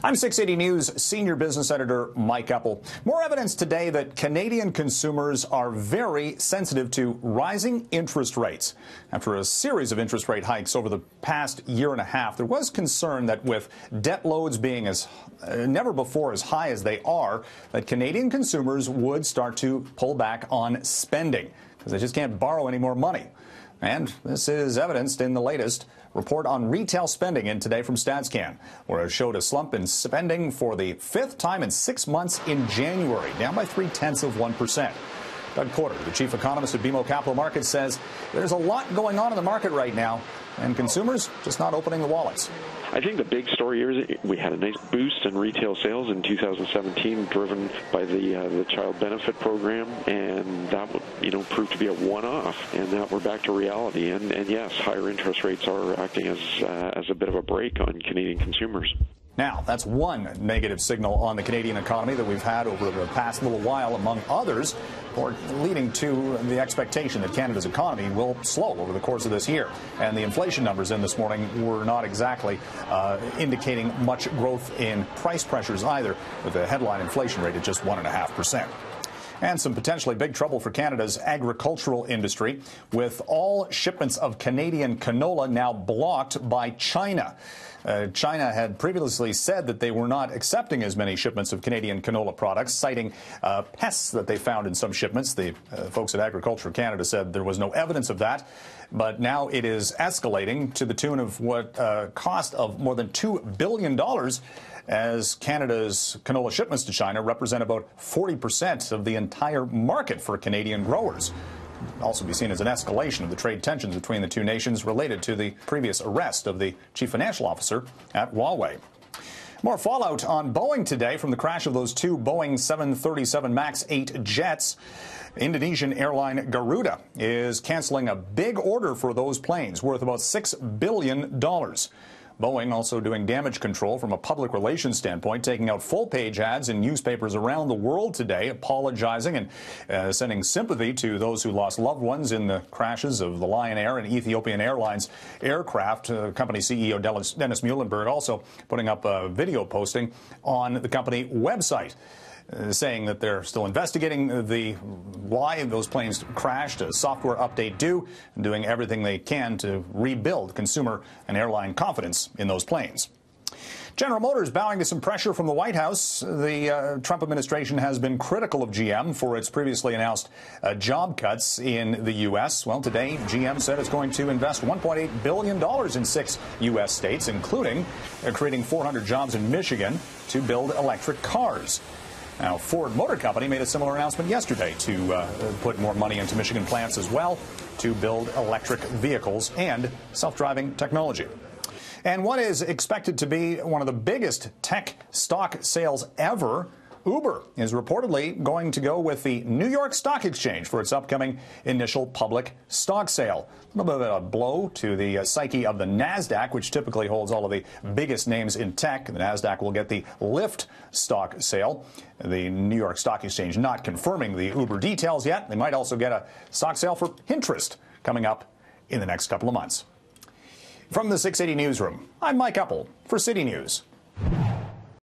I'm 680 News Senior Business Editor Mike Epple. More evidence today that Canadian consumers are very sensitive to rising interest rates. After a series of interest rate hikes over the past year and a half, there was concern that with debt loads being as never before as high as they are, that Canadian consumers would start to pull back on spending because they just can't borrow any more money. And this is evidenced in the latest report on retail spending in today from StatsCan, where it showed a slump in spending for the fifth time in 6 months in January, down by 0.3%. Doug Porter, the chief economist at BMO Capital Markets, says there's a lot going on in the market right now, and consumers just not opening the wallets. I think the big story here is we had a nice boost in retail sales in 2017, driven by the child benefit program, and that proved to be a one-off. And now we're back to reality. And yes, higher interest rates are acting as a bit of a brake on Canadian consumers. Now, that's one negative signal on the Canadian economy that we've had over the past little while, among others, or leading to the expectation that Canada's economy will slow over the course of this year. And the inflation numbers in this morning were not exactly indicating much growth in price pressures either, with the headline inflation rate at just 1.5%. And some potentially big trouble for Canada's agricultural industry, with all shipments of Canadian canola now blocked by China. China had previously said that they were not accepting as many shipments of Canadian canola products, citing pests that they found in some shipments. The folks at Agriculture Canada said there was no evidence of that. But now it is escalating to the tune of what cost of more than $2 billion, as Canada's canola shipments to China represent about 40% of the entire market for Canadian growers. Also be seen as an escalation of the trade tensions between the two nations related to the previous arrest of the chief financial officer at Huawei. More fallout on Boeing today from the crash of those two Boeing 737 MAX 8 jets. Indonesian airline Garuda is canceling a big order for those planes worth about $6 billion. Boeing also doing damage control from a public relations standpoint, taking out full-page ads in newspapers around the world today, apologizing and sending sympathy to those who lost loved ones in the crashes of the Lion Air and Ethiopian Airlines aircraft. Company CEO Dennis Muhlenberg also putting up a video posting on the company website, saying that they're still investigating why those planes crashed, a software update due, and doing everything they can to rebuild consumer and airline confidence in those planes. General Motors bowing to some pressure from the White House. The Trump administration has been critical of GM for its previously announced job cuts in the U.S. Well, today, GM said it's going to invest $1.8 billion in 6 U.S. states, including creating 400 jobs in Michigan to build electric cars. Now, Ford Motor Company made a similar announcement yesterday to put more money into Michigan plants as well to build electric vehicles and self-driving technology. And what is expected to be one of the biggest tech stock sales ever, Uber is reportedly going to go with the New York Stock Exchange for its upcoming initial public stock sale. A little bit of a blow to the psyche of the NASDAQ, which typically holds all of the biggest names in tech. The NASDAQ will get the Lyft stock sale. The New York Stock Exchange not confirming the Uber details yet. They might also get a stock sale for Pinterest coming up in the next couple of months. From the 680 Newsroom, I'm Mike Epple for City News.